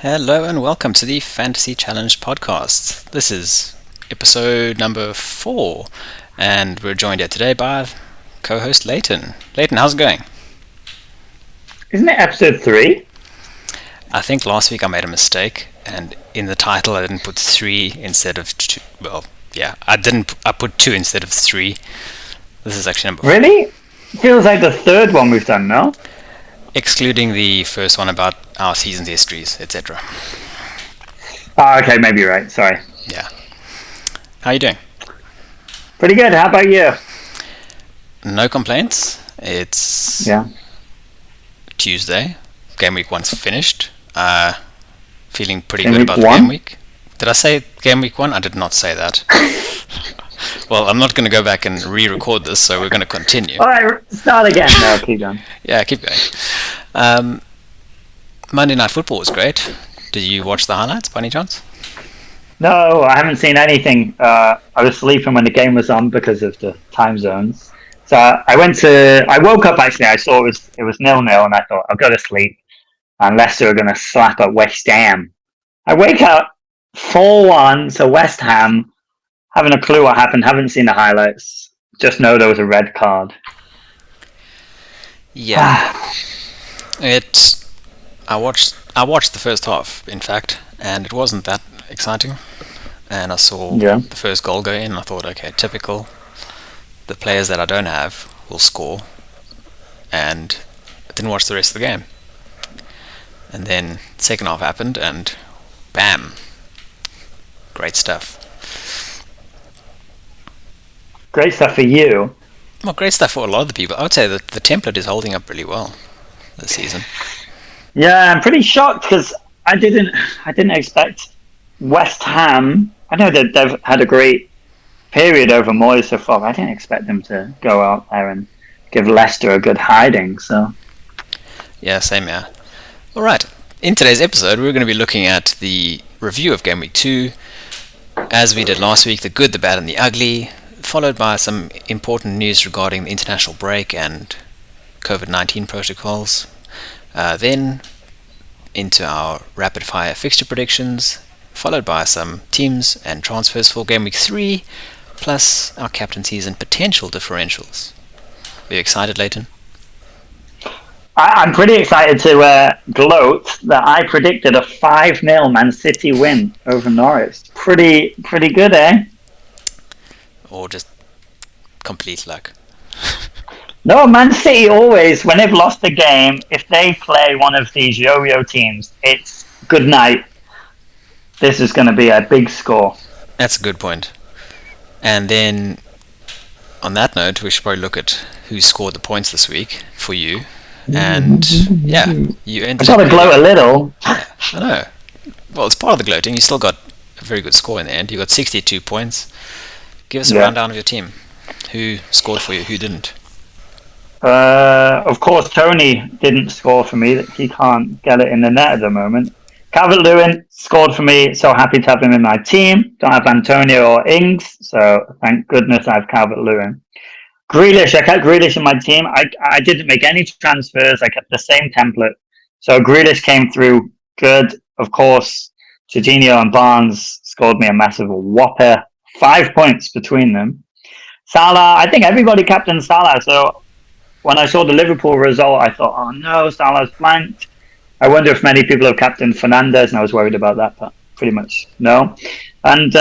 Hello and welcome to the FantasyChallenged podcast. This is episode number 4, and we're joined here today by co-host Leighton. Leighton, how's it going? Isn't it episode 3? I think last week I made a mistake, and in the title I didn't put 3 instead of 2. Well, yeah, I put 2 instead of 3. This is actually number 4. Really? Feels like the third one we've done, no? Excluding the first one about our season's histories, etc. Oh, okay, maybe you're right. Sorry. Yeah. How are you doing? Pretty good. How about you? No complaints. It's Tuesday. Game week 1's finished. Feeling pretty good about the game week. Did I say game week 1? I did not say that. Well, I'm not going to go back and re-record this, so we're going to continue. Alright, start again. No, keep going. Yeah, keep going. Monday Night Football was great. Did you watch the highlights by any chance? No, I haven't seen anything. I was sleeping when the game was on because of the time zones. So I woke up actually, I saw it was 0-0 and I thought, I'll go to sleep. And Leicester are going to slap at West Ham. I wake up 4-1, so West Ham, haven't a clue what happened, haven't seen the highlights. Just know there was a red card. Yeah. I watched the first half, in fact, and it wasn't that exciting. And I saw the first goal go in, and I thought, okay, typical. The players that I don't have will score. And I didn't watch the rest of the game. And then second half happened, and bam. Great stuff. Great stuff for you. Well, great stuff for a lot of the people. I would say that the template is holding up really well this season. Yeah, I'm pretty shocked because I didn't expect West Ham. I know that they've had a great period over Moyes so far. I didn't expect them to go out there and give Leicester a good hiding. So yeah, same here. All right. In today's episode, we're going to be looking at the review of Game Week 2, as we did last week, the good, the bad, and the ugly, followed by some important news regarding the international break and COVID-19 protocols. Then into our rapid-fire fixture predictions, followed by some teams and transfers for Game Week 3, plus our captaincies and potential differentials. Are you excited, Leighton? I'm pretty excited to gloat that I predicted a 5-0 Man City win over Norwich. Pretty good, eh? Or just complete luck? No, Man City always, when they've lost a game, if they play one of these yo-yo teams, it's good night. This is going to be a big score. That's a good point. And then, on that note, we should probably look at who scored the points this week for you. And yeah, you ended I've got to gloat a little. Yeah, I know. Well, it's part of the gloating. You still got a very good score in the end. You got 62 points. Give us a rundown of your team. Who scored for you? Who didn't? Of course, Tony didn't score for me. He can't get it in the net at the moment. Calvert-Lewin scored for me. So happy to have him in my team. Don't have Antonio or Ings, so thank goodness I have Calvert-Lewin. Grealish, I kept Grealish in my team. I didn't make any transfers. I kept the same template. So Grealish came through good. Of course, Jorginho and Barnes scored me a massive whopper. 5 points between them. Salah, I think everybody captained Salah. So when I saw the Liverpool result, I thought, oh no, Salah's blanked. I wonder if many people have captained Fernandes, and I was worried about that, but pretty much no. And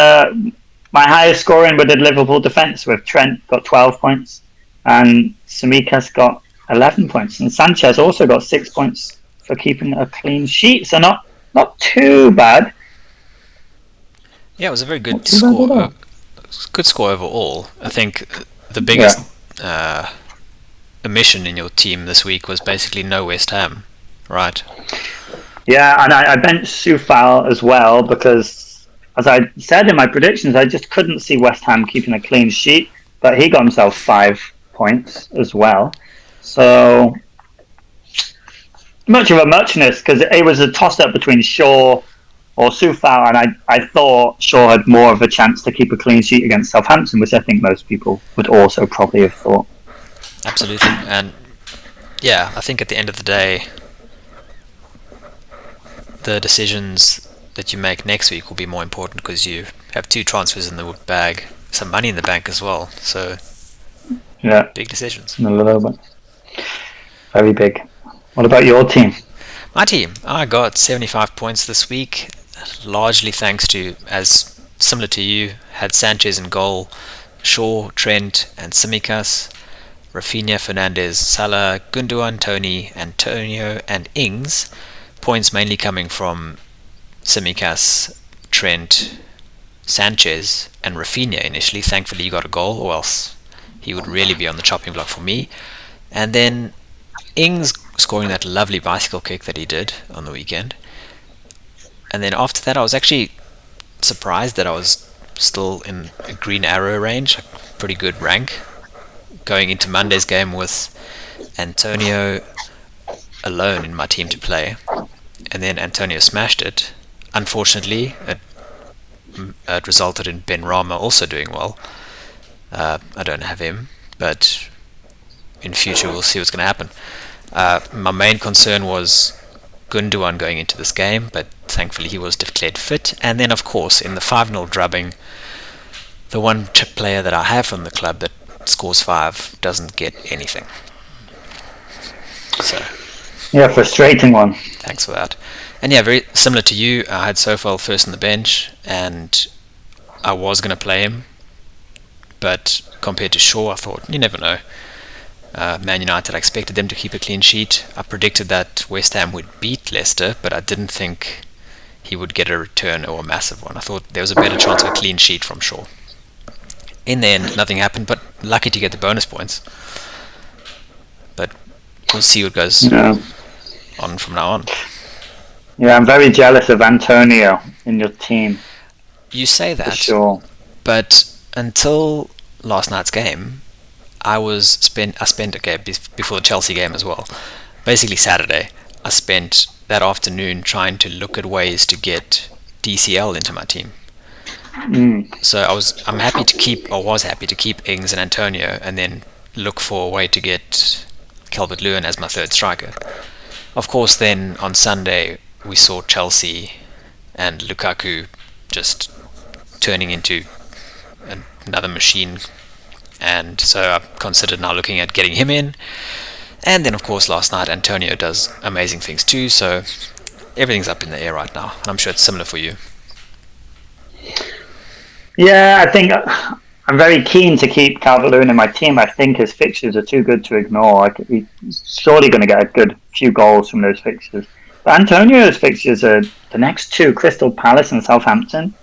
my highest scoring with the Liverpool defence, with Trent got 12 points, and Tsimikas got 11 points, and Sanchez also got 6 points for keeping a clean sheet. So not too bad. Yeah, it was a very good score. Good score overall. I think the biggest omission in your team this week was basically no West Ham, right? Yeah, and I benched Soufal as well because, as I said in my predictions, I just couldn't see West Ham keeping a clean sheet, but he got himself 5 points as well. So much of a muchness because it was a toss-up between Shaw or Soufal, and I thought Shaw had more of a chance to keep a clean sheet against Southampton, which I think most people would also probably have thought. Absolutely, and yeah, I think at the end of the day, the decisions that you make next week will be more important because you have 2 transfers in the bag, some money in the bank as well. So, Yeah, big decisions. a little bit. Very big. What about your team? My team, I got 75 points this week, largely thanks to, as similar to you, had Sanchez in goal, Shaw, Trent, and Tsimikas, Rafinha, Fernandez, Salah, Gundogan, Tony, Antonio, and Ings. Points mainly coming from Tsimikas, Trent, Sanchez, and Rafinha initially. Thankfully, he got a goal, or else he would really be on the chopping block for me. And then Ings scoring that lovely bicycle kick that he did on the weekend. And then after that, I was actually surprised that I was still in a green arrow range, a pretty good rank, going into Monday's game with Antonio alone in my team to play. And then Antonio smashed it. Unfortunately, it resulted in Ben Rama also doing well. I don't have him, but in future we'll see what's going to happen. My main concern was Gundogan going into this game, but thankfully he was declared fit. And then, of course, in the 5-0 drubbing, the one player that I have from the club that scores 5 doesn't get anything. So, yeah, frustrating one. Thanks for that. And yeah, very similar to you, I had Sofal first on the bench, and I was going to play him, but compared to Shaw, I thought, you never know. Man United, I expected them to keep a clean sheet. I predicted that West Ham would beat Leicester, but I didn't think he would get a return or a massive one. I thought there was a better chance of a clean sheet from Shaw. In the end, nothing happened, but lucky to get the bonus points. But we'll see what goes on from now on. Yeah, I'm very jealous of Antonio in your team. You say that, for sure. But until last night's game, I spent before the Chelsea game as well. Basically Saturday, I spent that afternoon trying to look at ways to get DCL into my team. So I was happy to keep Ings and Antonio, and then look for a way to get Calvert-Lewin as my third striker. Of course, then on Sunday we saw Chelsea and Lukaku just turning into another machine. And so I considered now looking at getting him in. And then, of course, last night Antonio does amazing things too. So everything's up in the air right now. And I'm sure it's similar for you. Yeah, I think I'm very keen to keep Calvert-Lewin in my team. I think his fixtures are too good to ignore. He's surely going to get a good few goals from those fixtures. But Antonio's fixtures are the next 2, Crystal Palace and Southampton.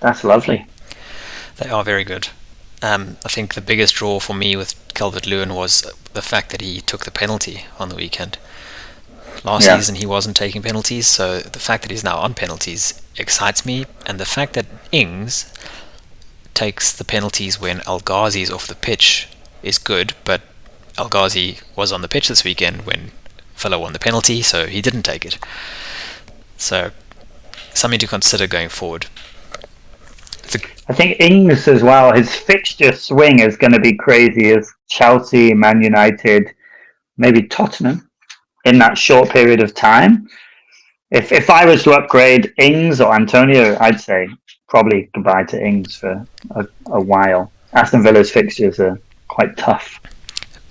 That's lovely. They are very good. I think the biggest draw for me with Calvert-Lewin was the fact that he took the penalty on the weekend. Last season he wasn't taking penalties, so the fact that he's now on penalties excites me, and the fact that Ings takes the penalties when El Ghazi is off the pitch is good, but El Ghazi was on the pitch this weekend when Villa won the penalty, so he didn't take it. So, something to consider going forward. I think Ings as well, his fixture swing is going to be crazy as Chelsea, Man United, maybe Tottenham in that short period of time. If I was to upgrade Ings or Antonio, I'd say probably goodbye to Ings for a while. Aston Villa's fixtures are quite tough.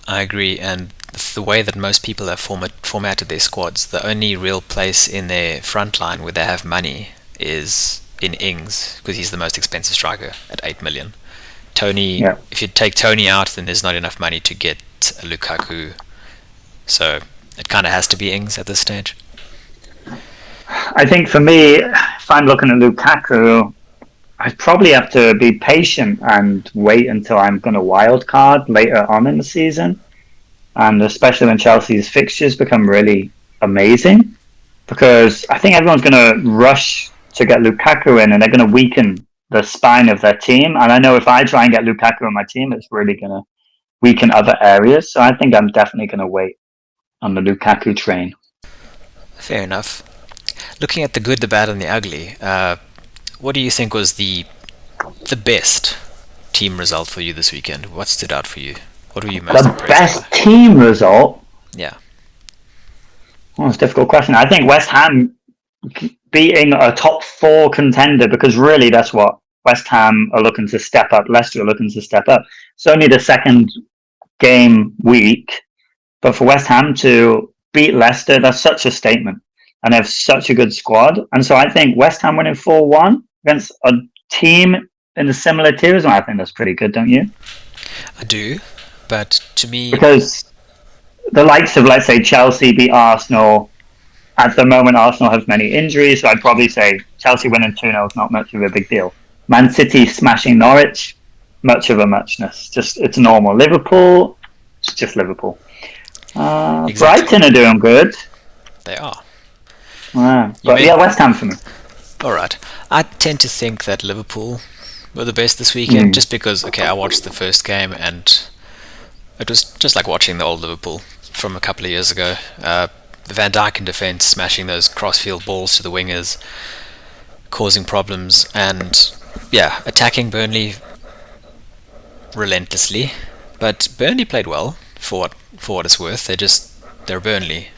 I agree, and the way that most people have formatted their squads, the only real place in their front line where they have money is in Ings, because he's the most expensive striker at 8 million. Tony, if you take Tony out, then there's not enough money to get a Lukaku, so it kind of has to be Ings at this stage. I think for me, if I'm looking at Lukaku, I'd probably have to be patient and wait until I'm going to wildcard later on in the season, and especially when Chelsea's fixtures become really amazing, because I think everyone's going to rush to get Lukaku in, and they're going to weaken the spine of their team. And I know if I try and get Lukaku on my team, it's really going to weaken other areas. So I think I'm definitely going to wait on the Lukaku train. Fair enough. Looking at the good, the bad, and the ugly, what do you think was the best team result for you this weekend? What stood out for you? What were you most impressed by? The best team result? Yeah. Well, it's a difficult question. I think West Ham beating a top 4 contender, because really that's what West Ham are looking to step up. Leicester are looking to step up. It's only the second game week, but for West Ham to beat Leicester, that's such a statement. And they have such a good squad. And so I think West Ham winning 4-1 against a team in the similar tiers, I think that's pretty good, don't you? I do, but to me, because the likes of, let's say, Chelsea beat Arsenal. At the moment, Arsenal have many injuries, so I'd probably say Chelsea winning 2-0 is not much of a big deal. Man City smashing Norwich, much of a muchness. Just, it's normal. Liverpool, it's just Liverpool. Exactly. Brighton are doing good. They are. But yeah, West Ham for me. Alright. I tend to think that Liverpool were the best this weekend, just because, I watched the first game and it was just like watching the old Liverpool from a couple of years ago. The Van Dijk in defence, smashing those cross-field balls to the wingers, causing problems, and attacking Burnley relentlessly. But Burnley played well for what it's worth. They're Burnley.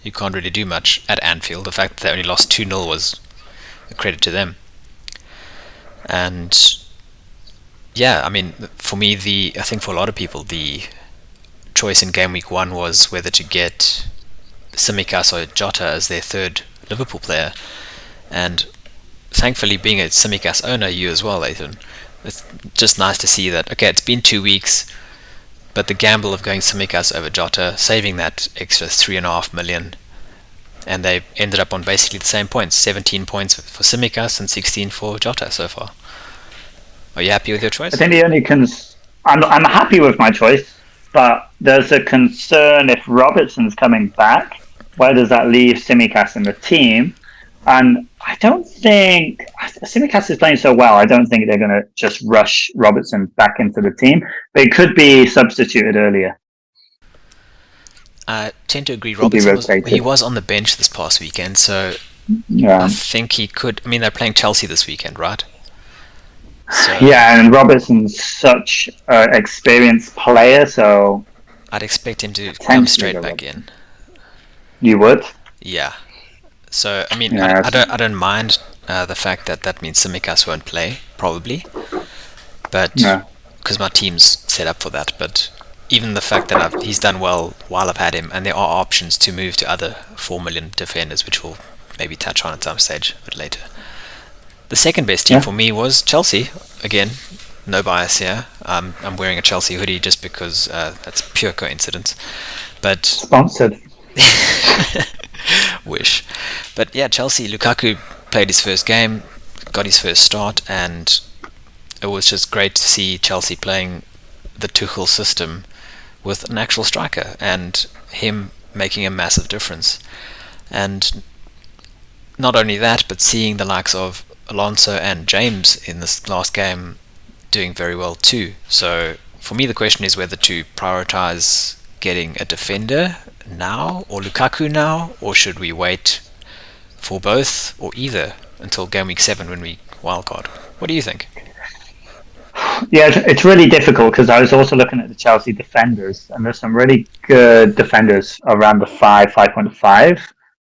You can't really do much at Anfield. The fact that they only lost 2-0 was a credit to them. And for me, I think for a lot of people, the choice in game week 1 was whether to get Tsimikas or Jota as their third Liverpool player, and thankfully, being a Tsimikas owner, you as well, Ethan, it's just nice to see that it's been 2 weeks, but the gamble of going Tsimikas over Jota, saving that extra 3.5 million, and they ended up on basically the same points, 17 points for Tsimikas and 16 for Jota so far. Are you happy with your choice? I think the only I'm happy with my choice, but there's a concern if Robertson's coming back. Where does that leave Tsimikas in the team? And I don't think Tsimikas is playing so well. I don't think they're going to just rush Robertson back into the team. They could be substituted earlier. I tend to agree. Robertson he was on the bench this past weekend, so I think he could. They're playing Chelsea this weekend, right? So, and Robertson's such an experienced player, so I'd expect him to come straight back in. You would? Yeah. So I don't mind the fact that means Tsimikas won't play probably, but because my team's set up for that. But even the fact that he's done well while I've had him, and there are options to move to other 4 million defenders, which we'll maybe touch on at some stage a bit later. The second best team for me was Chelsea. Again, no bias here. I'm wearing a Chelsea hoodie just because that's pure coincidence. But sponsored. Wish. But Chelsea, Lukaku played his first game, got his first start, and it was just great to see Chelsea playing the Tuchel system with an actual striker and him making a massive difference. And not only that, but seeing the likes of Alonso and James in this last game doing very well too. So for me, the question is whether to prioritize getting a defender now or Lukaku now, or should we wait for both or either until game week 7 when we wildcard? What do you think? Yeah, it's really difficult because I was also looking at the Chelsea defenders, and there's some really good defenders around the 5.5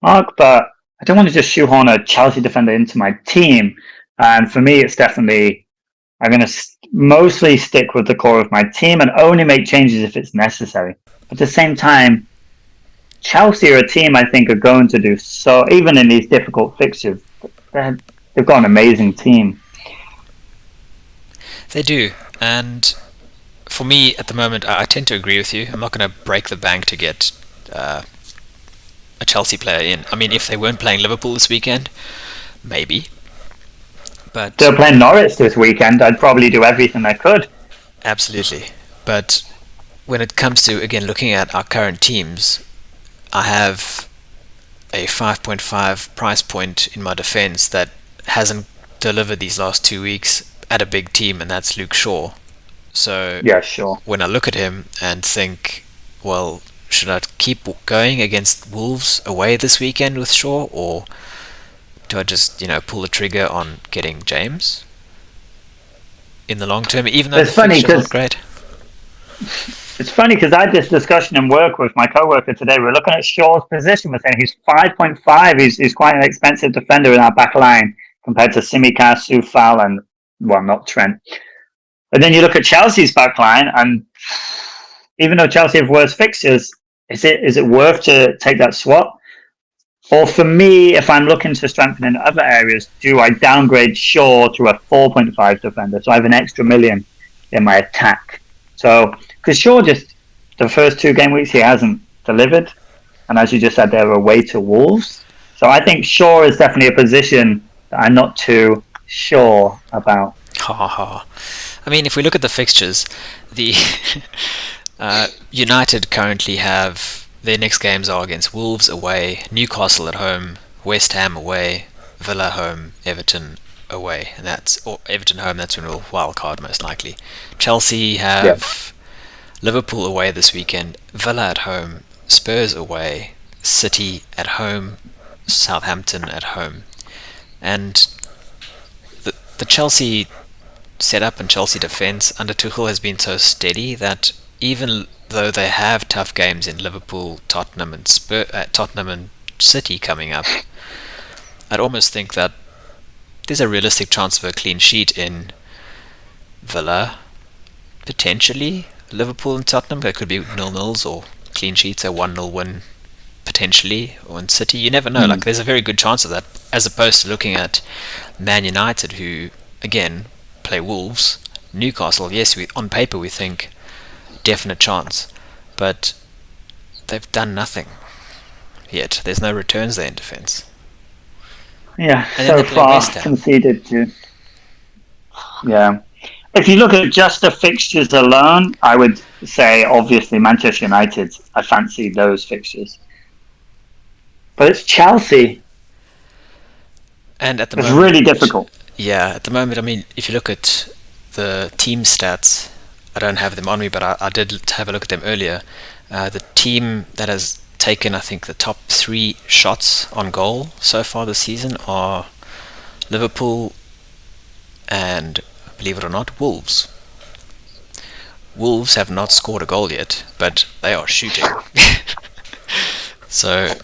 mark, but I don't want to just shoehorn a Chelsea defender into my team. And for me, it's definitely, I'm going to mostly stick with the core of my team and only make changes if it's necessary. At the same time, Chelsea are a team I think are going to do so, even in these difficult fixtures. They've got an amazing team. They do, and for me at the moment, I tend to agree with you. I'm not going to break the bank to get a Chelsea player in. If they weren't playing Liverpool this weekend, maybe. But they're playing Norwich this weekend. I'd probably do everything I could. Absolutely, but when it comes to, again, looking at our current teams, I have a 5.5 price point in my defense that hasn't delivered these last 2 weeks at a big team, and that's Luke Shaw. So when I look at him and think, well, should I keep going against Wolves away this weekend with Shaw, or do I just pull the trigger on getting James in the long term, even though the fixture's not great? It's funny because I had this discussion in work with my coworker today. We're looking at Shaw's position. We're saying he's 5.5. He's quite an expensive defender in our back line compared to Simicast, Soufal, and, well, not Trent. But then you look at Chelsea's back line, and even though Chelsea have worse fixtures, is it worth to take that swap? Or for me, if I'm looking to strengthen in other areas, do I downgrade Shaw to a 4.5 defender? So I have an extra million in my attack. So, because Shaw just, the first 2 game weeks, he hasn't delivered. And as you just said, they're away to Wolves. So I think Shaw is definitely a position that I'm not too sure about. Ha ha. I mean, if we look at the fixtures, the United currently have their next games are against Wolves away, Newcastle at home, West Ham away, Villa home, Everton away, and Everton home. That's when we'll wildcard most likely. Chelsea have Liverpool away this weekend, Villa at home, Spurs away, City at home, Southampton at home, and the Chelsea setup and Chelsea defence under Tuchel has been so steady that even though they have tough games in Liverpool, Tottenham and City coming up, I'd almost think that there's a realistic chance of a clean sheet in Villa, potentially Liverpool and Tottenham. There could be 0-0s or clean sheets, a 1-0 win potentially, or in City. You never know. Like, there's a very good chance of that, as opposed to looking at Man United, who again play Wolves, Newcastle. Yes, on paper we think definite chance, but they've done nothing yet. There's no returns there in defence. Yeah, and so far conceded to. Yeah. If you look at just the fixtures alone, I would say obviously Manchester United, I fancy those fixtures. But it's Chelsea. And at the moment, it's really difficult. Yeah, at the moment, I mean, if you look at the team stats, I don't have them on me, but I did have a look at them earlier. The team that has taken, I think, the top 3 shots on goal so far this season are Liverpool and, believe it or not, Wolves. Wolves have not scored a goal yet, but they are shooting. So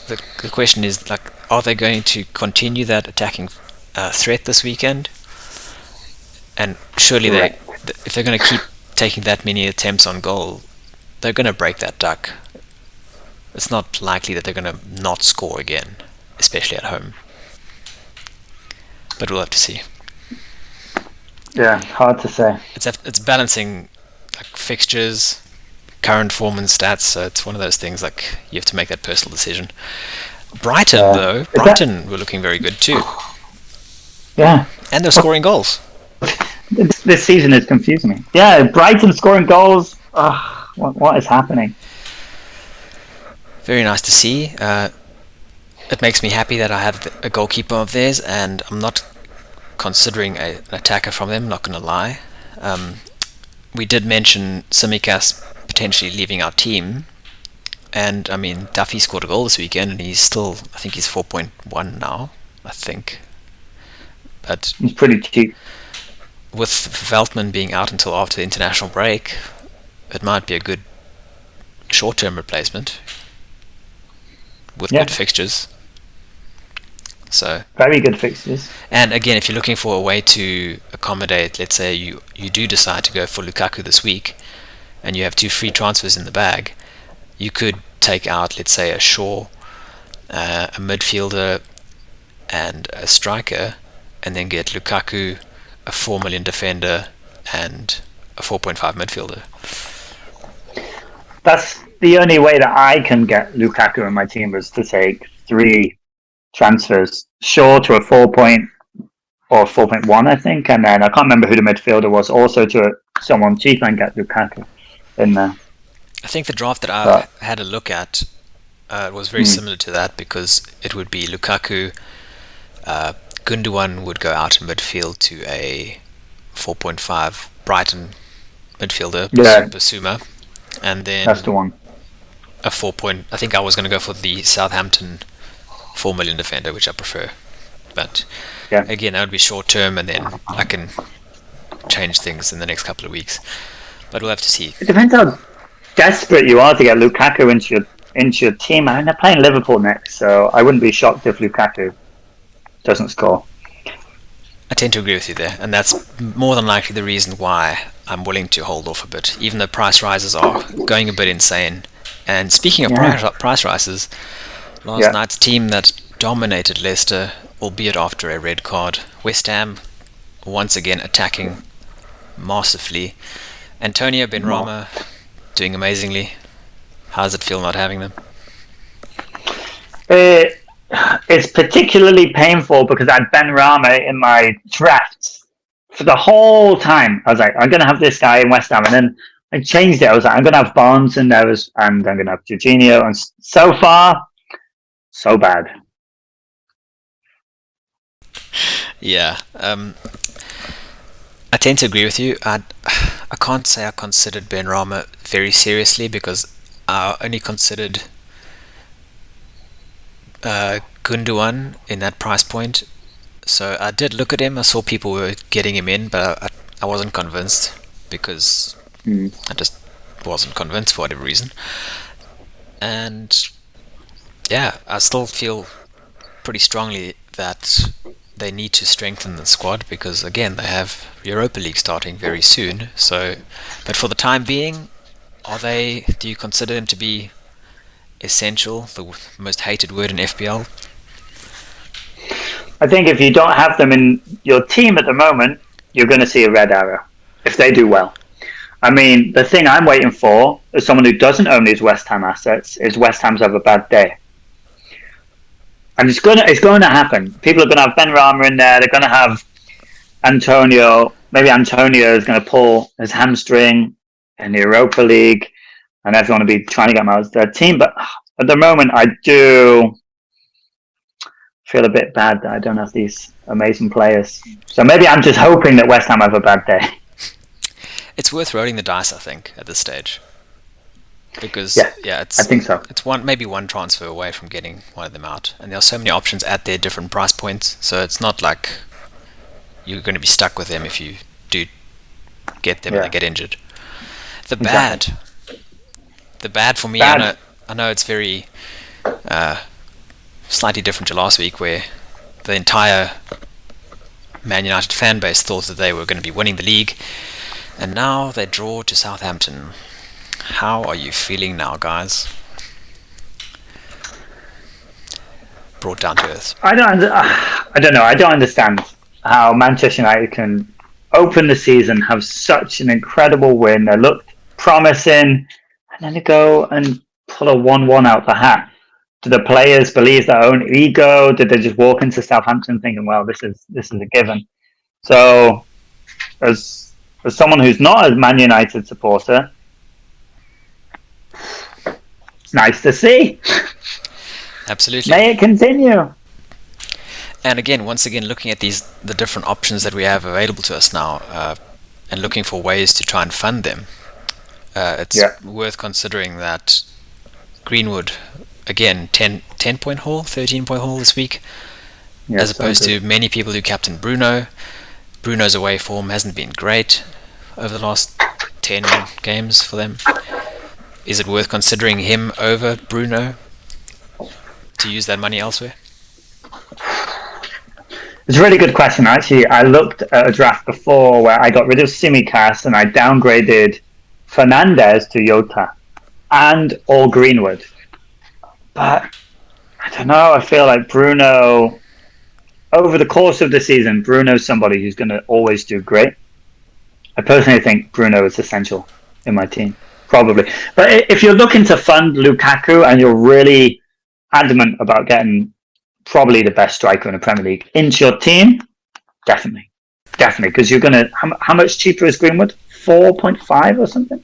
the question is, like, are they going to continue that attacking threat this weekend? And surely if they're going to keep taking that many attempts on goal, they're going to break that duck. It's not likely that they're going to not score again, especially at home. But we'll have to see. Yeah, hard to say. It's balancing like fixtures, current form and stats, so it's one of those things like you have to make that personal decision. Brighton were looking very good too. Yeah. And they're scoring goals. This season is confusing me. Yeah, Brighton scoring goals. What is happening? Very nice to see. It makes me happy that I have a goalkeeper of theirs, and I'm not considering an attacker from them, not going to lie. We did mention Simicast potentially leaving our team, and I mean, Duffy scored a goal this weekend, and he's still, I think he's 4.1 now, I think. But he's pretty cheap. With Veltman being out until after the international break, it might be a good short-term replacement with good fixtures. So very good fixtures. And again, if you're looking for a way to accommodate, let's say you do decide to go for Lukaku this week, and you have 2 free transfers in the bag, you could take out, let's say, a Shaw, a midfielder, and a striker, and then get Lukaku, a 4 million defender, and a 4.5 midfielder. That's the only way that I can get Lukaku in my team, was to take 3 transfers. Shaw to a 4.1, I think, and then I can't remember who the midfielder was, also to someone cheap, and get Lukaku in there. I think the draft that I had a look at was very similar to that, because it would be Lukaku, Gundogan would go out in midfield to a 4.5 Brighton midfielder, Basuma, and then that's the one. A 4 point. I think I was going to go for the Southampton 4 million defender, which I prefer. But again, that would be short term, and then I can change things in the next couple of weeks. but we'll have to see. It depends how desperate you are to get Lukaku into your team. I mean, they're playing Liverpool next, so I wouldn't be shocked if Lukaku doesn't score. I tend to agree with you there, and that's more than likely the reason why I'm willing to hold off a bit, even though price rises are going a bit insane. And speaking of price rises, last night's team that dominated Leicester, albeit after a red card, West Ham once again attacking masterfully. Antonio Benrahma doing amazingly. How does it feel not having them? It's particularly painful because I had Benrahma in my drafts for the whole time. I was like, I'm going to have this guy in West Ham, and then I changed it. I was like, I'm going to have Barnes in there, and I'm going to have Jorginho, and so far, so bad. Yeah, I tend to agree with you. I can't say I considered Benrahma very seriously because I only considered Gundogan in that price point. So I did look at him. I saw people were getting him in, but I wasn't convinced because I just wasn't convinced for whatever reason. And yeah, I still feel pretty strongly that they need to strengthen the squad because again they have Europa League starting very soon. So, but for the time being, do you consider them to be essential, the most hated word in FPL? I think if you don't have them in your team at the moment, you're going to see a red arrow if they do well. I mean, the thing I'm waiting for, as someone who doesn't own these West Ham assets, is West Ham's have a bad day. And it's going to happen. People are going to have Benrahma in there. They're going to have Antonio. Maybe Antonio is going to pull his hamstring in the Europa League, and everyone will be trying to get him out of their team. But at the moment, I do feel a bit bad that I don't have these amazing players. So maybe I'm just hoping that West Ham have a bad day. It's worth rolling the dice, I think, at this stage. Because I think so. It's maybe one transfer away from getting one of them out, and there are so many options at their different price points. So it's not like you're going to be stuck with them if you do get them and they get injured. The bad for me. I know it's very slightly different to last week, where the entire Man United fan base thought that they were going to be winning the league, and now they draw to Southampton. How are you feeling now, guys? Brought down to earth. I don't know. I don't understand how Manchester United can open the season, have such an incredible win. They looked promising, and then they go and pull a 1-1 out the hat. Do the players believe their own ego? Did they just walk into Southampton thinking, "Well, this is a given"? So, as someone who's not a Man United supporter, it's nice to see. Absolutely. May it continue. And again, once again, looking at the different options that we have available to us now, and looking for ways to try and fund them, it's worth considering that Greenwood, again, 10-point haul, 13-point haul this week, as opposed to many people who captain Bruno. Bruno's away form hasn't been great over the last 10 games for them. Is it worth considering him over Bruno to use that money elsewhere? It's a really good question. Actually, I looked at a draft before where I got rid of Simicast and I downgraded Fernandez to Jota and or Greenwood. But I don't know. I feel like Bruno, over the course of the season, Bruno's somebody who's going to always do great. I personally think Bruno is essential in my team. Probably. But if you're looking to fund Lukaku and you're really adamant about getting probably the best striker in the Premier League into your team, definitely. Because you're going to... How much cheaper is Greenwood? 4.5 or something?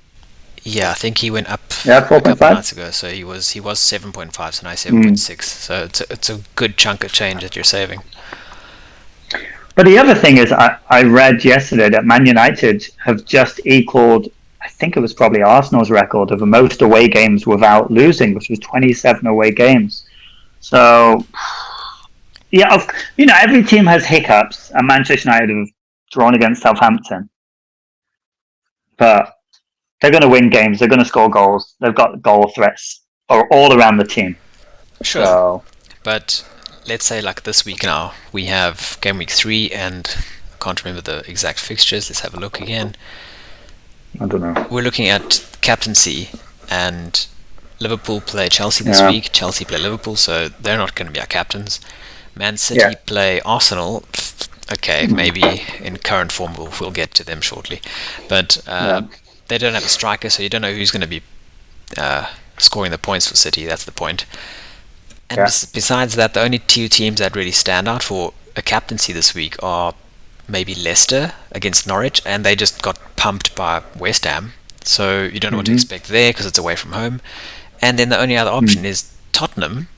Yeah, I think he went up 4.5 a couple nights ago. So he was 7.5, so now he's 7.6. So it's a good chunk of change that you're saving. But the other thing is, I read yesterday that Man United have just equaled... I think it was probably Arsenal's record of the most away games without losing, which was 27 away games. So, every team has hiccups, and Manchester United have drawn against Southampton. But They're going to win games. They're going to score goals. They've got goal threats all around the team. Sure. So, but let's say like this week now, we have game week 3 and I can't remember the exact fixtures. Let's have a look again. I don't know. We're looking at captaincy, and Liverpool play Chelsea this week. Chelsea play Liverpool, so they're not going to be our captains. Man City play Arsenal. Okay, maybe in current form we'll get to them shortly. But they don't have a striker, so you don't know who's going to be scoring the points for City. That's the point. And besides that, the only two teams that really stand out for a captaincy this week are maybe Leicester against Norwich, and they just got pumped by West Ham. So you don't know what to expect there because it's away from home. And then the only other option is Tottenham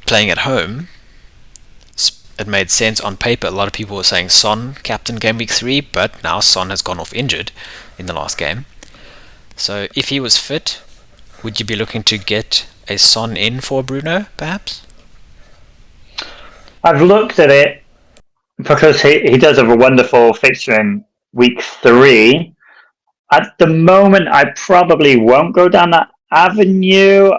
playing at home. It made sense on paper. A lot of people were saying Son captain game week 3, but now Son has gone off injured in the last game. So if he was fit, would you be looking to get a Son in for Bruno, perhaps? I've looked at it because he does have a wonderful fixture in week 3. At the moment, I probably won't go down that avenue.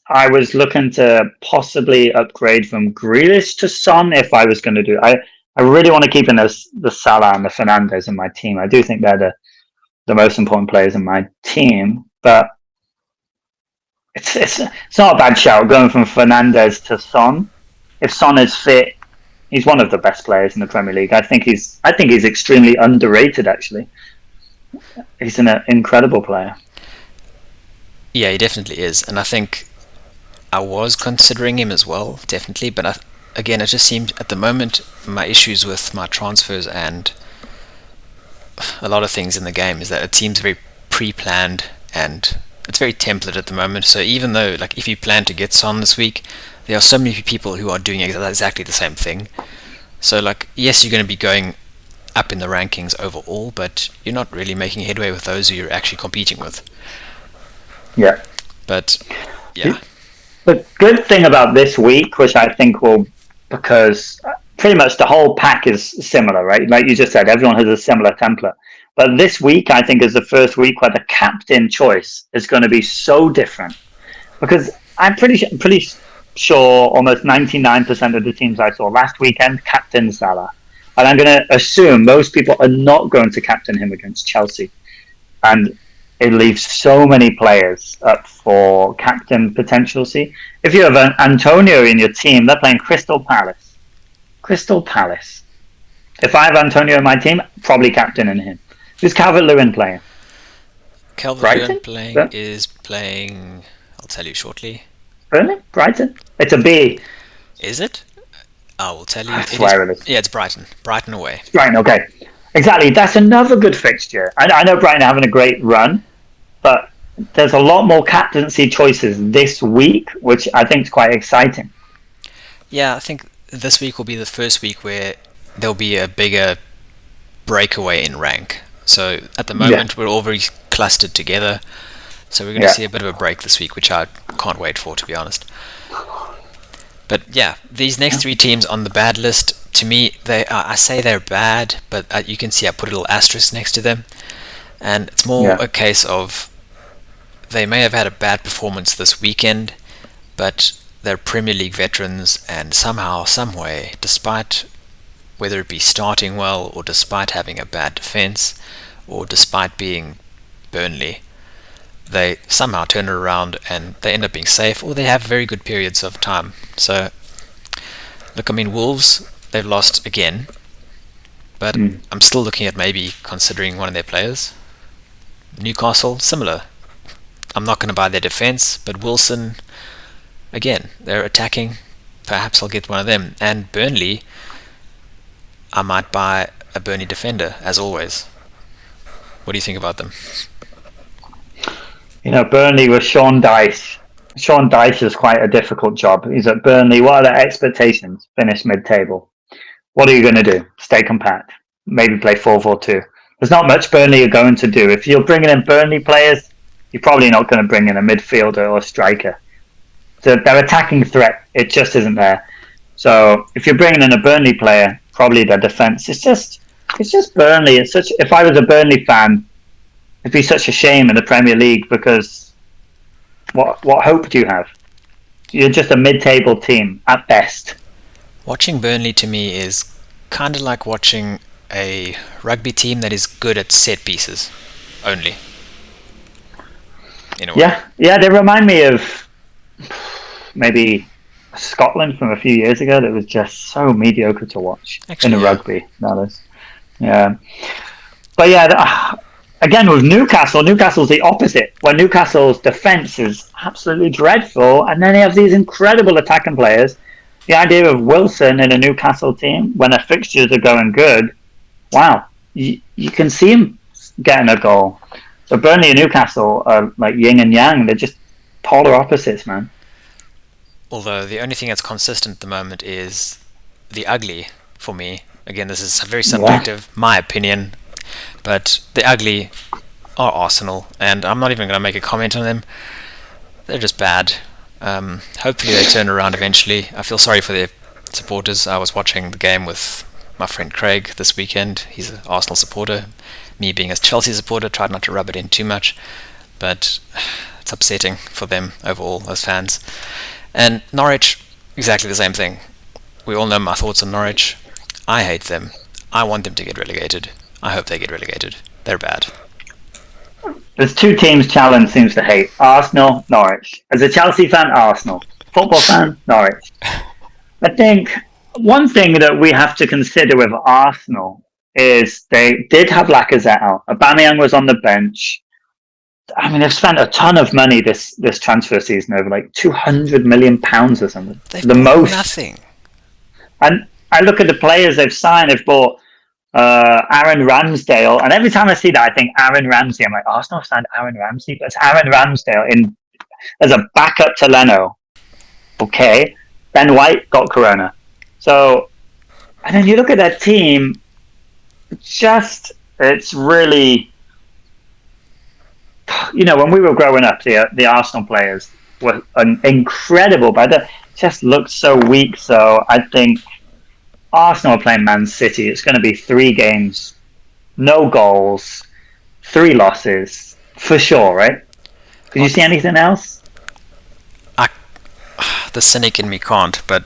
I was looking to possibly upgrade from Grealish to Son if I was going to do it. I really want to keep in the Salah and the Fernandes in my team. I do think they're the most important players in my team, but it's not a bad shout going from Fernandes to Son. If Son is fit, he's one of the best players in the Premier League. I think he's extremely underrated, actually. He's an incredible player. Yeah, he definitely is, and I think I was considering him as well, definitely, but again, it just seemed at the moment my issues with my transfers and a lot of things in the game is that it seems very pre-planned and it's very template at the moment. So even though, like, if you plan to get Son this week, there are so many people who are doing exactly the same thing. So, like, yes, you're going to be going up in the rankings overall, but you're not really making headway with those who you're actually competing with. Yeah. But, yeah. The good thing about this week, which I think will, because pretty much the whole pack is similar, right? Like you just said, everyone has a similar template. But this week, I think, is the first week where the captain choice is going to be so different. Because I'm pretty sure almost 99% of the teams I saw last weekend captain Salah. And I'm going to assume most people are not going to captain him against Chelsea. And it leaves so many players up for captain potential. See, if you have an Antonio in your team, they're playing Crystal Palace. Crystal Palace. If I have Antonio in my team, probably captaining him. Who's Calvert-Lewin playing? Calvert-Lewin is playing, I'll tell you shortly. Burnley? Brighton? It's a B. Is it? I will tell you. I swear it is. Yeah, it's Brighton. Brighton away. It's Brighton, okay. Exactly. That's another good fixture. I know Brighton are having a great run, but there's a lot more captaincy choices this week, which I think is quite exciting. Yeah, I think this week will be the first week where there'll be a bigger breakaway in rank. So at the moment, we're all very clustered together. So we're going to see a bit of a break this week, which I can't wait for, to be honest. But yeah, these next 3 teams on the bad list, to me, I say they're bad, but you can see I put a little asterisk next to them. And it's more a case of they may have had a bad performance this weekend, but they're Premier League veterans, and somehow, someway, despite whether it be starting well, or despite having a bad defence, or despite being Burnley, they somehow turn it around and they end up being safe, or they have very good periods of time. So, look, I mean, Wolves, they've lost again, but I'm still looking at maybe considering one of their players. Newcastle, similar. I'm not going to buy their defence, but Wilson, again, they're attacking. Perhaps I'll get one of them. And Burnley, I might buy a Burnley defender, as always. What do you think about them? You know, Burnley with Sean Dyche. Sean Dyche is quite a difficult job. He's at Burnley. What are their expectations? Finish mid-table. What are you going to do? Stay compact. Maybe play 4-4-2. There's not much Burnley are going to do. If you're bringing in Burnley players, you're probably not going to bring in a midfielder or a striker. So their attacking threat, it just isn't there. So if you're bringing in a Burnley player, probably their defence. It's just Burnley. If I was a Burnley fan, it'd be such a shame in the Premier League because what hope do you have? You're just a mid-table team at best. Watching Burnley to me is kind of like watching a rugby team that is good at set pieces only. In a way. Yeah, they remind me of maybe Scotland from a few years ago that was just so mediocre to watch. Actually, in a yeah. rugby, that is. Yeah. But yeah, again with Newcastle's the opposite. Where Newcastle's defence is absolutely dreadful, and then they have these incredible attacking players. The idea of Wilson in a Newcastle team when their fixtures are going good, wow, you can see him getting a goal. So Burnley and Newcastle are like yin and yang. They're just polar opposites, man. Although the only thing that's consistent at the moment is the ugly for me. Again, this is very subjective, my opinion, but the ugly are Arsenal, and I'm not even going to make a comment on them. They're just bad. Hopefully they turn around eventually. I feel sorry for their supporters. I was watching the game with my friend Craig this weekend. He's an Arsenal supporter. Me being a Chelsea supporter, tried not to rub it in too much, but it's upsetting for them overall as fans. And Norwich, exactly the same thing. We all know my thoughts on Norwich. I hate them. I want them to get relegated. I hope they get relegated. They're bad. There's two teams Challenge seems to hate: Arsenal, Norwich. As a Chelsea fan, Arsenal. Football fan, Norwich. I think one thing that we have to consider with Arsenal is they did have Lacazette out. Aubameyang was on the bench. I mean, they've spent a ton of money this transfer season, over like £200 million or something. They've the bought most. Nothing. And I look at the players they've signed. They've bought Aaron Ramsdale, and every time I see that, I think Aaron Ramsey. I'm like, Arsenal signed Aaron Ramsey, but it's Aaron Ramsdale as a backup to Leno. Okay, Ben White got Corona. So, and then you look at that team. It's really, when we were growing up, the Arsenal players were incredible, but it just looked so weak. So I think Arsenal are playing Man City. It's going to be 3 games, no goals, 3 losses for sure, right? Can you see anything else? The cynic in me can't, but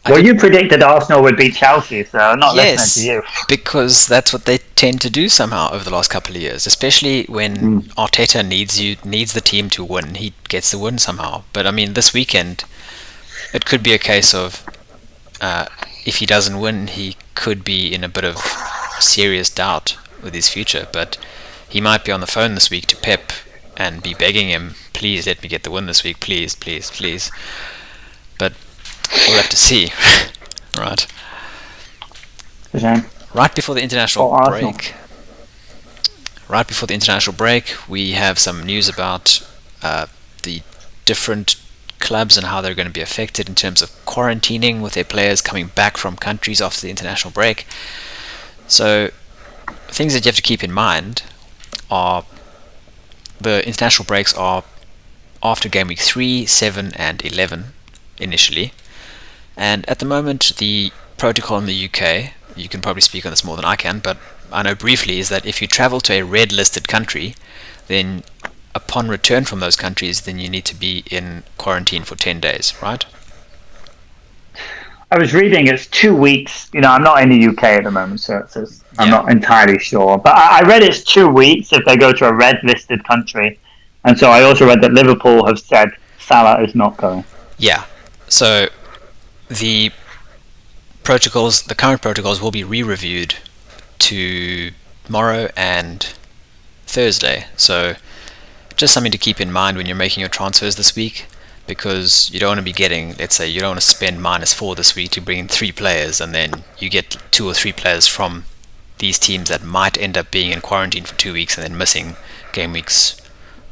you predicted Arsenal would beat Chelsea, so I'm not listening to you. Because that's what they tend to do somehow over the last couple of years, especially when Arteta needs the team to win. He gets the win somehow. But I mean, this weekend, it could be a case of if he doesn't win, he could be in a bit of serious doubt with his future. But he might be on the phone this week to Pep and be begging him, please let me get the win this week, please, please, please. But we'll have to see. Right. Right before the international break. Right before the international break, we have some news about the different clubs and how they're going to be affected in terms of quarantining with their players coming back from countries after the international break. So, things that you have to keep in mind are the international breaks are after game week 3, 7 and 11 initially. And at the moment, the protocol in the UK, you can probably speak on this more than I can, but I know briefly, is that if you travel to a red listed country, then upon return from those countries, then you need to be in quarantine for 10 days, right? I was reading it's 2 weeks. I'm not in the UK at the moment, so I'm not entirely sure. But I read it's 2 weeks if they go to a red listed country. And so I also read that Liverpool have said Salah is not going. Yeah. So the current protocols will be re-reviewed tomorrow and Thursday. So just something to keep in mind when you're making your transfers this week, because you don't want to be getting, let's say, you don't want to spend -4 this week to bring in 3 players, and then you get 2 or 3 players from these teams that might end up being in quarantine for 2 weeks and then missing game weeks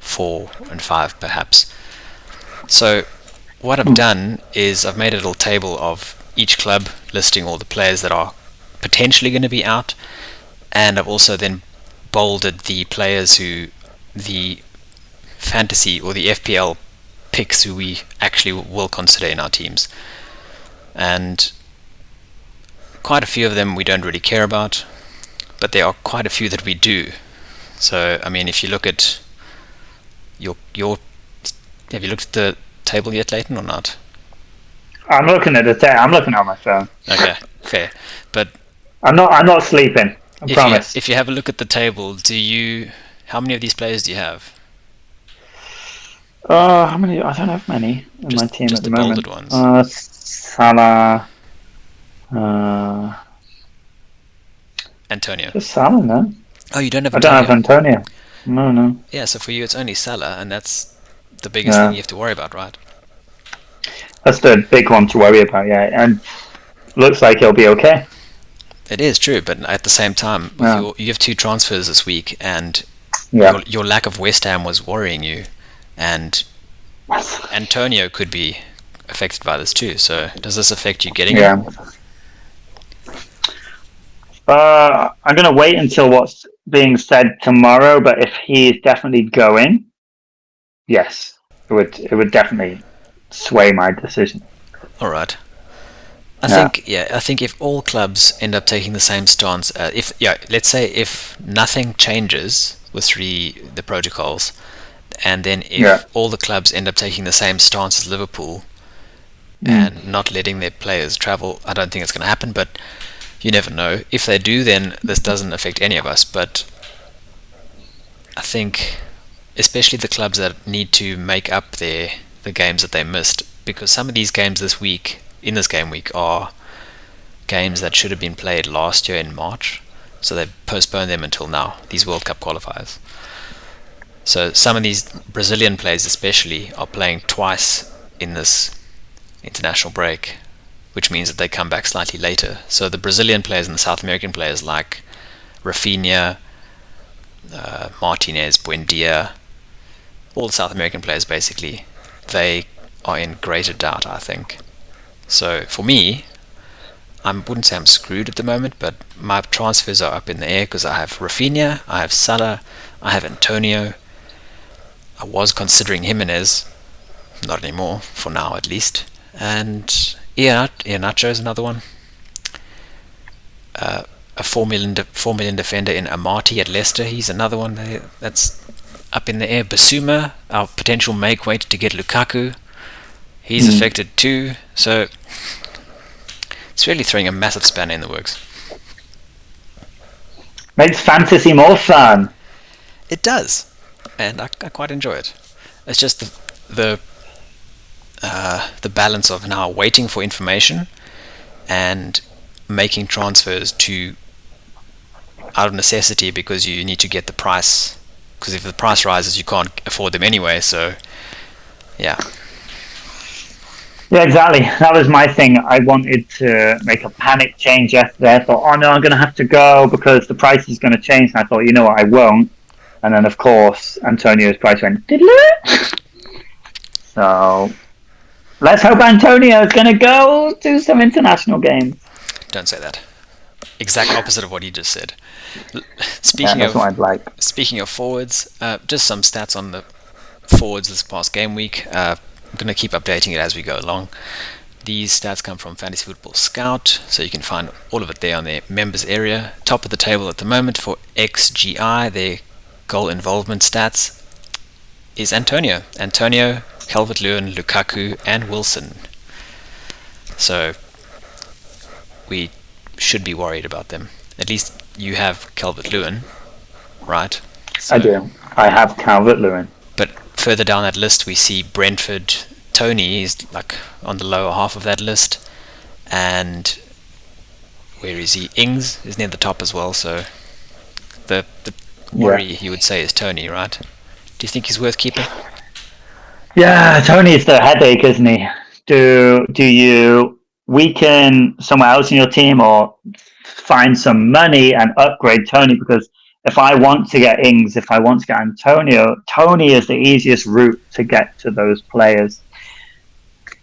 4 and 5 perhaps. So what I've done is I've made a little table of each club listing all the players that are potentially going to be out, and I've also then bolded the players who the fantasy or the FPL picks who we actually will consider in our teams. And quite a few of them we don't really care about, but there are quite a few that we do. So, I mean, if you look at your have you looked at the table yet, Leighton, or not? I'm looking at the I'm looking on my phone. Okay, fair. But I'm not sleeping. I promise. if you have a look at the table, how many of these players do you have? How many? I don't have many in my team Just at the the bolded moment. ones. Salah. Antonio. Just Salah, no? Oh, you don't have I don't have Antonio? Antonio. No. Yeah, so for you it's only Salah, and that's the biggest thing Yeah. you have to worry about, right? That's the big one to worry about, yeah. And looks like he'll be okay. It is true, but at the same time, Yeah. you have 2 transfers this week, and Yeah. your lack of West Ham was worrying you, and Antonio could be affected by this too. So does this affect you getting him? I'm going to wait until what's being said tomorrow, but if he is definitely going, yes, it would definitely sway my decision. All right. I think if all clubs end up taking the same stance, let's say if nothing changes with the protocols, and then if all the clubs end up taking the same stance as Liverpool and not letting their players travel, I don't think it's going to happen, but you never know. If they do, then this doesn't affect any of us, but I think especially the clubs that need to make up the games that they missed, because some of these games in this game week are games that should have been played last year in March, so they postponed them until now, these World Cup qualifiers. So some of these Brazilian players especially are playing twice in this international break, which means that they come back slightly later. So the Brazilian players and the South American players like Rafinha, Martinez, Buendia, all the South American players basically, they are in greater doubt, I think. So for me, I wouldn't say I'm screwed at the moment, but my transfers are up in the air because I have Rafinha, I have Salah, I have Antonio. I was considering Jimenez, not anymore, for now at least. And Iheanacho is another one. A 4 million defender in Amati at Leicester, he's another one that's up in the air. Basuma, our potential make weight to get Lukaku, he's affected too. So it's really throwing a massive spanner in the works. Makes fantasy more fun. It does, and I quite enjoy it. It's just the balance of now waiting for information and making transfers out of necessity because you need to get the price, because if the price rises you can't afford them anyway. So yeah, exactly, that was my thing. I wanted to make a panic change yesterday. I thought, oh no, I'm going to have to go because the price is going to change, and I thought, you know what, I won't. And then of course Antonio's price went so let's hope Antonio is going to go to some international games. Don't say that. Exact opposite of what you just said. That's what I'd like. Speaking of forwards, just some stats on the forwards this past game week. I'm going to keep updating it as we go along. These stats come from Fantasy Football Scout, so you can find all of it there on their members area. Top of the table at the moment for XGI, their goal involvement stats, is Antonio, Calvert-Lewin, Lukaku, and Wilson. So we should be worried about them. At least you have Calvert-Lewin, right? So, I do. I have Calvert-Lewin. But further down that list, we see Brentford. Tony is like on the lower half of that list, and where is he? Ings is near the top as well. So the worry you would say is Tony, right? Do you think he's worth keeping? Yeah, Tony's the headache, isn't he? Do you weaken somewhere else in your team or find some money and upgrade Tony? Because if I want to get Ings, if I want to get Antonio, Tony is the easiest route to get to those players.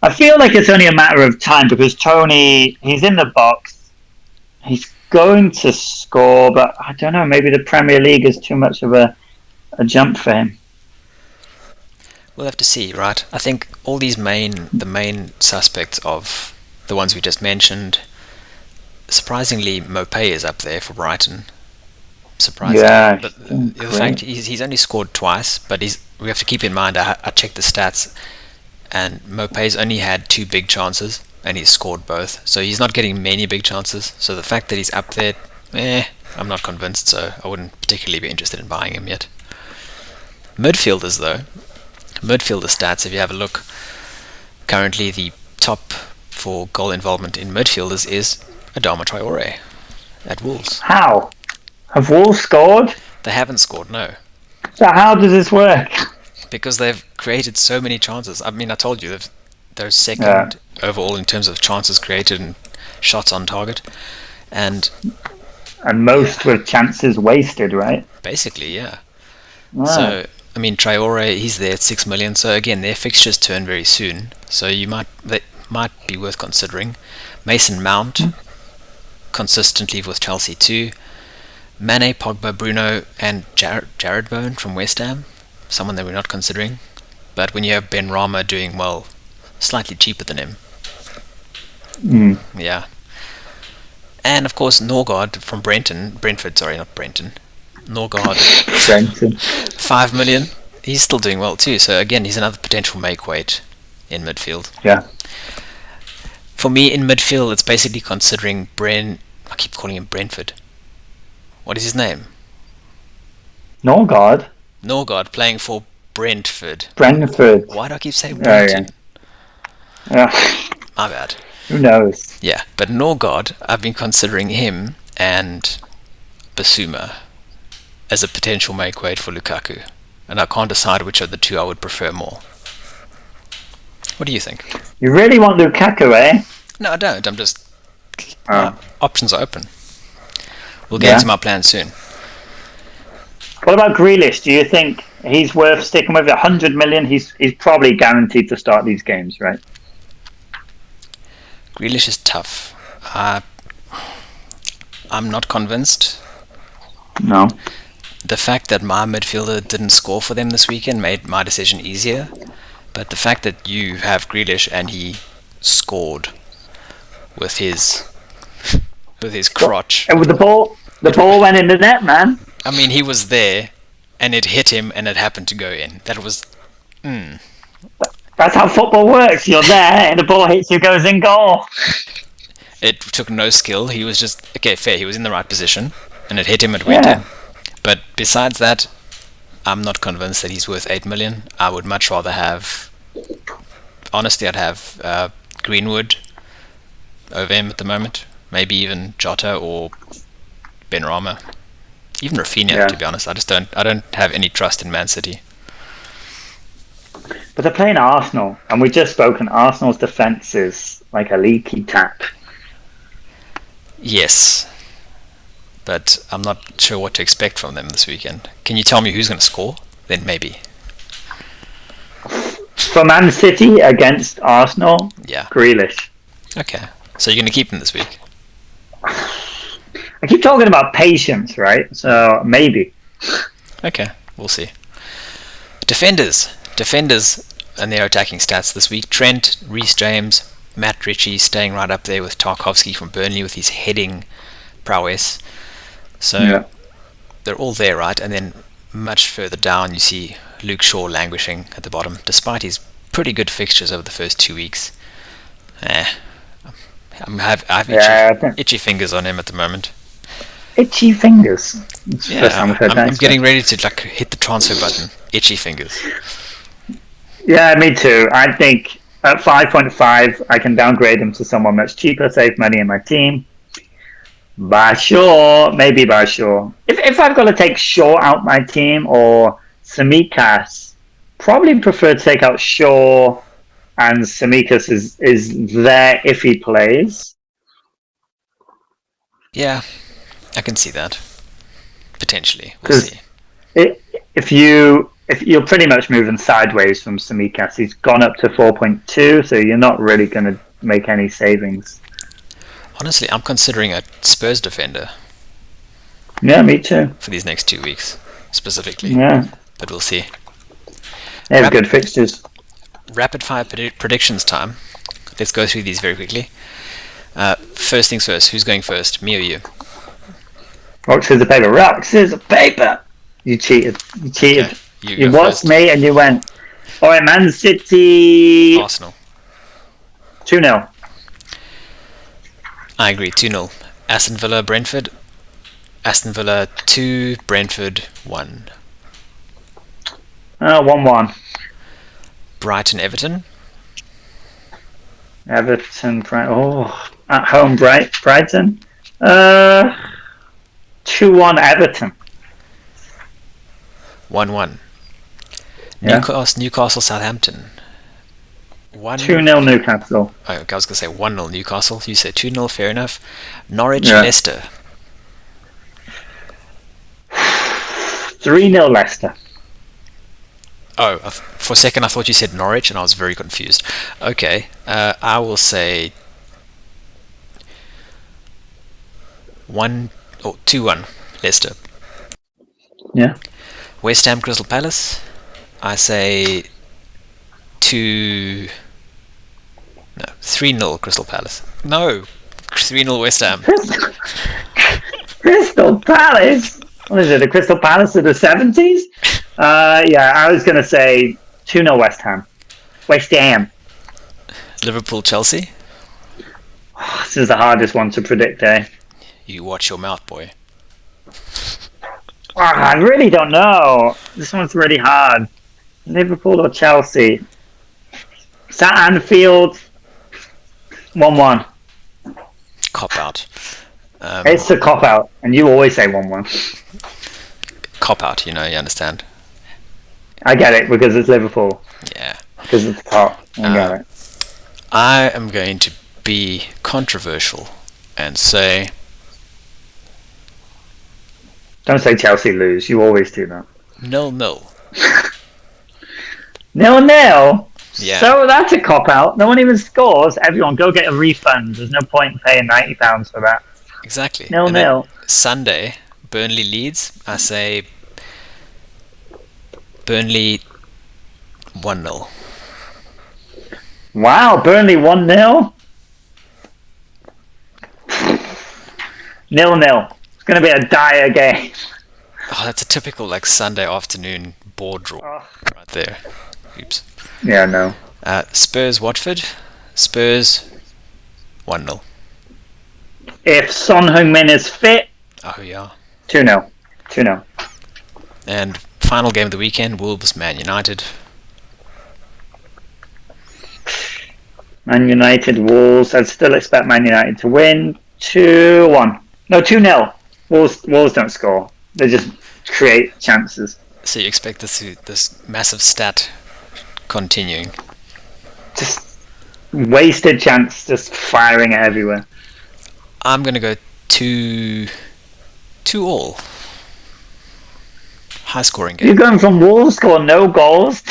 I feel like it's only a matter of time because Tony, he's in the box. He's going to score, but I don't know, maybe the Premier League is too much of a jump for him. We'll have to see, right? I think all these the main suspects of the ones we just mentioned, surprisingly, Mopé is up there for Brighton. surprising. Yeah, But he's doing the fact great. he's only scored twice, but we have to keep in mind, I checked the stats, and Mopé's only had 2 big chances, and he's scored both. So he's not getting many big chances. So the fact that he's up there, I'm not convinced, so I wouldn't particularly be interested in buying him yet. Midfielders, though. Midfielder stats, if you have a look, currently the top for goal involvement in midfielders is Adama Traore at Wolves. How? Have Wolves scored? They haven't scored, no. So how does this work? Because they've created so many chances. I mean, I told you, they're second overall in terms of chances created and shots on target. And most with chances wasted, right? basically, yeah. Right. So, I mean, Traore, he's there at 6 million. So again, their fixtures turn very soon. So they might be worth considering. Mason Mount, consistently with Chelsea too. Mane, Pogba, Bruno, and Jared Bowen from West Ham. Someone that we're not considering. But when you have Ben Rama doing well, slightly cheaper than him. Yeah. And of course, Norgard from Brentford, sorry, not Brenton. Norgard, 5 million. He's still doing well too. So again, he's another potential make weight in midfield. Yeah. For me, in midfield, it's basically considering I keep calling him Brentford. What is his name? Norgard playing for Brentford. Brentford. Why do I keep saying Brenton? Yeah. My bad. Who knows? Yeah, but Norgard, I've been considering him and Basuma as a potential make weight for Lukaku, and I can't decide which of the two I would prefer more. What do you think? You really want Lukaku, eh? No, I don't. I'm just options are open. We'll get into my plan soon. What about Grealish? Do you think he's worth sticking with? 100 million. He's probably guaranteed to start these games, right? Grealish is tough. I'm not convinced. No. The fact that my midfielder didn't score for them this weekend made my decision easier. But the fact that you have Grealish and he scored with his crotch. And with the ball went in the net, man. I mean, he was there, and it hit him, and it happened to go in. That was. That's how football works. You're there, and the ball hits you, goes in goal. It took no skill. He was just fair. He was in the right position, and it hit him. It went in. But besides that, I'm not convinced that he's worth 8 million. I would much rather have. Honestly, I'd have Greenwood over him at the moment. Maybe even Jota or Benrahma. Even Rafinha, to be honest. I don't have any trust in Man City. But they're playing Arsenal, and we've just spoken. Arsenal's defence is like a leaky tap. Yes, but I'm not sure what to expect from them this weekend. Can you tell me who's going to score? Then maybe. For Man City against Arsenal, Grealish. Okay, so you're going to keep him this week? I keep talking about patience, right? So maybe. Okay, we'll see. Defenders and their attacking stats this week. Trent, Reece James, Matt Ritchie staying right up there with Tarkowski from Burnley with his heading prowess. So they're all there, right? And then much further down you see Luke Shaw languishing at the bottom, despite his pretty good fixtures over the first 2 weeks. I have itchy fingers on him at the moment. Itchy fingers. I'm getting ready to hit the transfer button. Itchy fingers. Yeah, me too. I think at 5.5, I can downgrade him to someone much cheaper, save money in my team. Maybe Bashaw. If I've got to take Shaw out my team or Tsimikas, probably prefer to take out Shaw, and Tsimikas is there if he plays. Yeah, I can see that. Potentially. We'll see. If you're pretty much moving sideways from Tsimikas, he's gone up to 4.2, so you're not really going to make any savings. Honestly, I'm considering a Spurs defender. Yeah, me too. For these next 2 weeks, specifically. Yeah. But we'll see. They have good fixtures. Rapid fire predictions time. Let's go through these very quickly. First things first. Who's going first? Me or you? Rock, scissors, paper. Rock, scissors, paper. You cheated. You cheated. Okay, You go watched first. me and you went. All right, Man City. Arsenal. 2-0. I agree. 2-0. Aston Villa, Brentford. Aston Villa 2, Brentford 1. 1-1. Brighton, Everton. Everton. At home, Brighton. 2-1 Everton. 1-1. Yeah. Newcastle, Southampton. 2-0 Newcastle. Oh, I was going to say 1-0 Newcastle. You said 2-0, fair enough. Norwich, Yeah. Leicester. 3-0 Leicester. Oh, for a second I thought you said Norwich and I was very confused. Okay, I will say 2-1 Leicester. Yeah. West Ham, Crystal Palace. I say 3-0 Crystal Palace. No, 3-0 West Ham. Crystal Palace? What is it, the Crystal Palace of the 70s? Yeah, I was going to say 2-0 West Ham. West Ham. Liverpool, Chelsea. This is the hardest one to predict, eh? You watch your mouth, boy. I really don't know. This one's really hard. Liverpool or Chelsea? Is that Anfield? 1-1. Cop out. It's a cop out, and you always say 1-1. Cop out, you understand. I get it because it's Liverpool. Yeah. Because it's top. I get it. I am going to be controversial and say. Don't say Chelsea lose. You always do that. 0-0. 0-0? Yeah. So that's a cop out. No one even scores. Everyone go get a refund. There's no point in paying £90 for that. Exactly. 0-0. Sunday, Burnley Leeds. I say Burnley 1-0. Wow, Burnley 1-0? 0-0. It's going to be a dire game. Oh, that's a typical Sunday afternoon board draw right there. Oops. Yeah, no. Spurs Watford. Spurs 1-0. If Son Heung-min is fit, Oh yeah. 2-0. 2-0. And final game of the weekend, Wolves Man United. Man United, Wolves. I'd still expect Man United to win. 2-1. No, 2-0. Wolves don't score. They just create chances. So you expect this massive stat continuing? Just wasted chance, just firing it everywhere. I'm gonna go 2-2 all. High scoring game. You're going from Wolves score no goals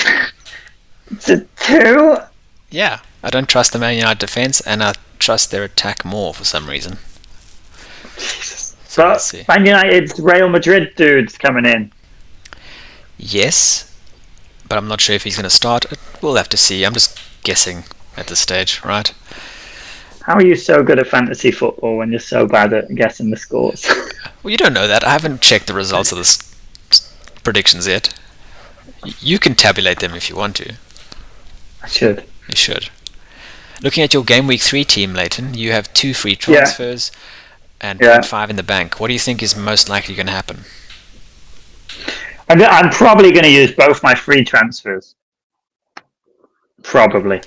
to 2? Yeah, I don't trust the Man United defense, and I trust their attack more for some reason. Jesus. So let's see. Man United's Real Madrid dude's coming in. Yes, but I'm not sure if he's going to start. We'll have to see. I'm just guessing at this stage, right? How are you so good at fantasy football when you're so bad at guessing the scores? Well, you don't know that. I haven't checked the results of the predictions yet. You can tabulate them if you want to. I should. You should. Looking at your Game Week 3 team, Leighton, you have 2 free transfers and 0.5 in the bank. What do you think is most likely going to happen? I'm probably going to use both my free transfers. Probably.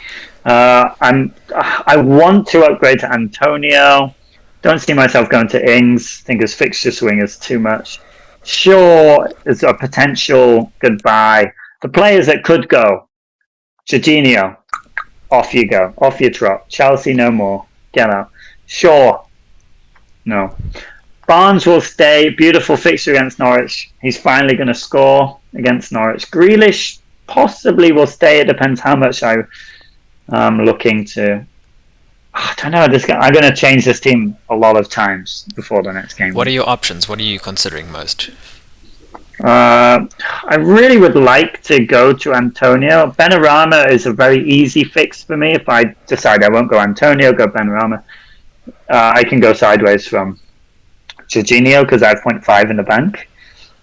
I want to upgrade to Antonio. Don't see myself going to Ings. Think his fixture swing is too much. Sure, there's a potential goodbye. The players that could go. Jorginho, off you go. Off you trot. Chelsea, no more. Get out. Shaw, no. Barnes will stay. Beautiful fixture against Norwich. He's finally going to score against Norwich. Grealish possibly will stay. It depends how much I'm looking to. I don't know. I'm going to change this team a lot of times before the next game. What are your options? What are you considering most? I really would like to go to Antonio. Benrahma is a very easy fix for me. If I decide I won't go Antonio, go Benrahma. I can go sideways from Jorginho because I have 0.5 in the bank.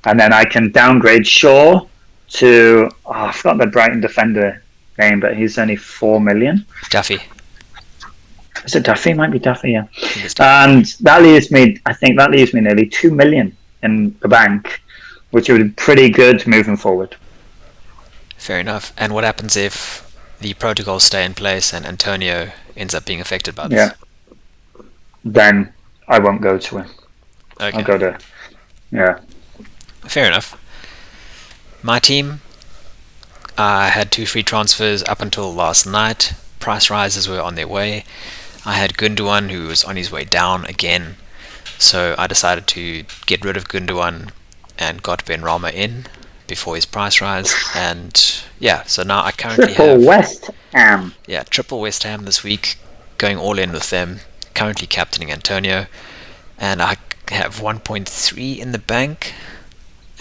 And then I can downgrade Shaw to, I forgot the Brighton defender name, but he's only 4 million. Duffy. Is it Duffy? Might be Duffy, yeah. I think it's Duffy. And that leaves me nearly 2 million in the bank, which would be pretty good moving forward. Fair enough. And what happens if the protocols stay in place and Antonio ends up being affected by this? Yeah. Then I won't go to him. Okay. I'll go to, yeah. Fair enough. My team, I had 2 free transfers up until last night. Price rises were on their way. I had Gundogan, who was on his way down again, so I decided to get rid of Gundogan and got Benrahma in before his price rise. And yeah, so now I currently Triple have West Ham. Yeah, triple West Ham this week, going all in with them. Currently captaining Antonio, and I have 1.3 in the bank.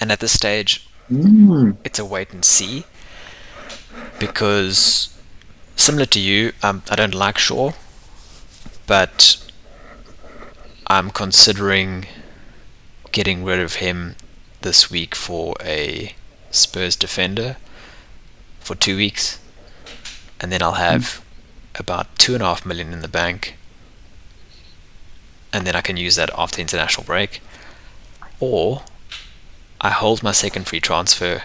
And at this stage, it's a wait and see, because similar to you, I don't like Shaw, but I'm considering getting rid of him this week for a Spurs defender for 2 weeks, and then I'll have about 2.5 million in the bank, and then I can use that after international break, or I hold my second free transfer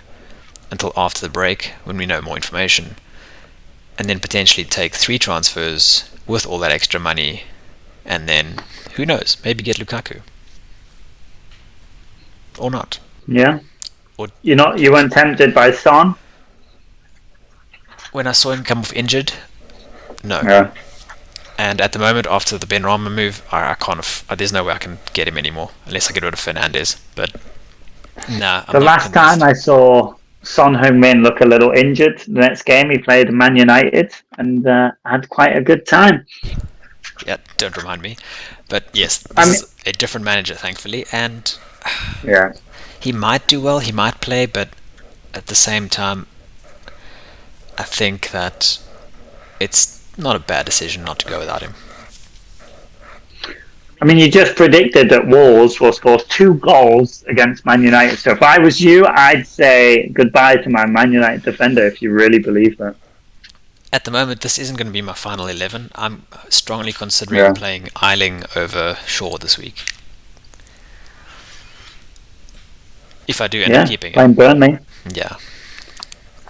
until after the break when we know more information, and then potentially take 3 transfers with all that extra money, and then who knows, maybe get Lukaku or not. Yeah. Or You weren't tempted by Son? when I saw him come off injured, no. Yeah. And at the moment, after the Benrahma move, I can't. There's no way I can get him anymore unless I get rid of Fernandes. But nah. The last time I saw Son Heung-min look a little injured, the next game he played Man United and had quite a good time. Yeah, don't remind me. But yes, this is a different manager, thankfully, and yeah, he might do well. He might play, but at the same time, I think that it's not a bad decision not to go without him. I mean, you just predicted that Wolves will score 2 goals against Man United. So if I was you, I'd say goodbye to my Man United defender if you really believe that. At the moment, this isn't going to be my final 11. I'm strongly considering playing Eiling over Shaw this week. If I do end up keeping him. Burnley. Yeah.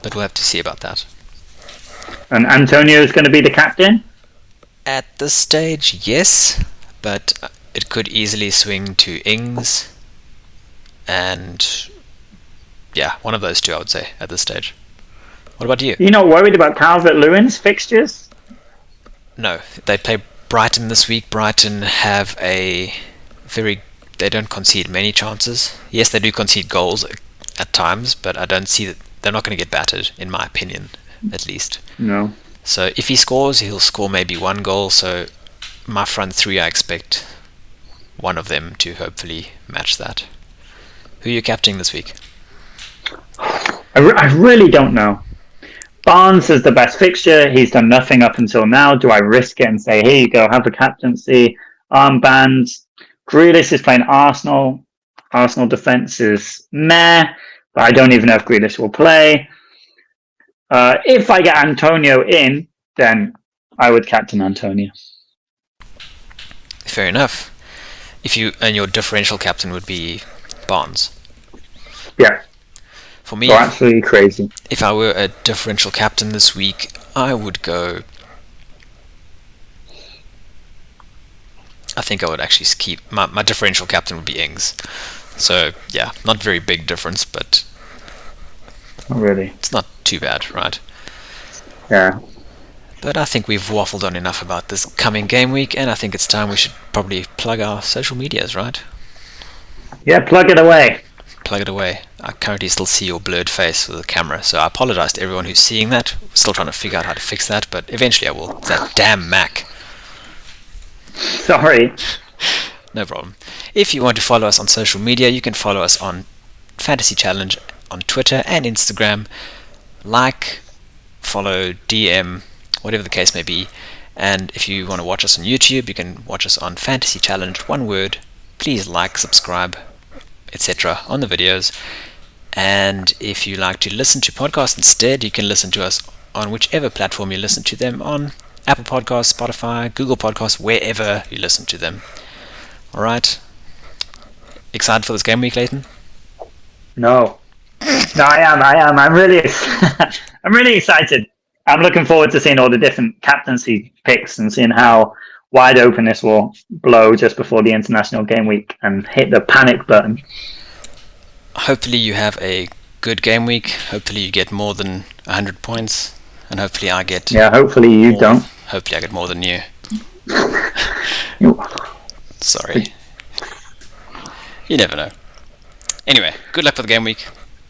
But we'll have to see about that. And Antonio is going to be the captain? At this stage, yes. But it could easily swing to Ings. And yeah, one of those two, I would say, at this stage. What about you? You're not worried about Calvert-Lewin's fixtures? No. They play Brighton this week. Brighton have they don't concede many chances. Yes, they do concede goals at times, but I don't see that they're not going to get battered, in my opinion, at least. No. So if he scores, he'll score maybe 1 goal. So my front 3, I expect one of them to hopefully match that. Who are you captaining this week? I really don't know. Barnes is the best fixture. He's done nothing up until now. Do I risk it and say, here you go, have the captaincy, armbands? Grealish is playing Arsenal. Arsenal defence is meh, but I don't even know if Grealish will play. If I get Antonio in, then I would captain Antonio. Fair enough. And your differential captain would be Barnes. Yeah. For me, you're absolutely crazy. If I were a differential captain this week, I would go. I think I would actually keep my differential captain would be Ings. So yeah, not very big difference, but not really. It's not too bad, right? Yeah. But I think we've waffled on enough about this coming game week, and I think it's time we should probably plug our social medias, right? Yeah, plug it away. Plug it away. I currently still see your blurred face with the camera, so I apologize to everyone who's seeing that. Still trying to figure out how to fix that, but eventually I will. It's that damn Mac. Sorry. No problem. If you want to follow us on social media, you can follow us on FantasyChallenged on Twitter and Instagram. Like, follow, DM, whatever the case may be. And if you want to watch us on YouTube, you can watch us on FantasyChallenged, one word, please like, subscribe, etc. on the videos. And if you like to listen to podcasts instead, you can listen to us on whichever platform you listen to them on. Apple Podcasts, Spotify, Google Podcasts, wherever you listen to them. Alright. Excited for this game week, Leighton? No, I am. I'm really, I'm really excited. I'm looking forward to seeing all the different captaincy picks and seeing how wide open this will blow just before the international game week and hit the panic button. Hopefully you have a good game week. Hopefully you get more than 100 points. And hopefully I get... Yeah, hopefully you don't. Hopefully I get more than you. You- Sorry. You never know. Anyway, good luck for the game week.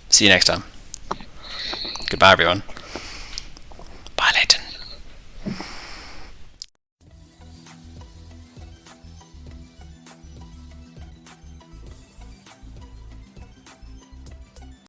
See you next time. Goodbye, everyone.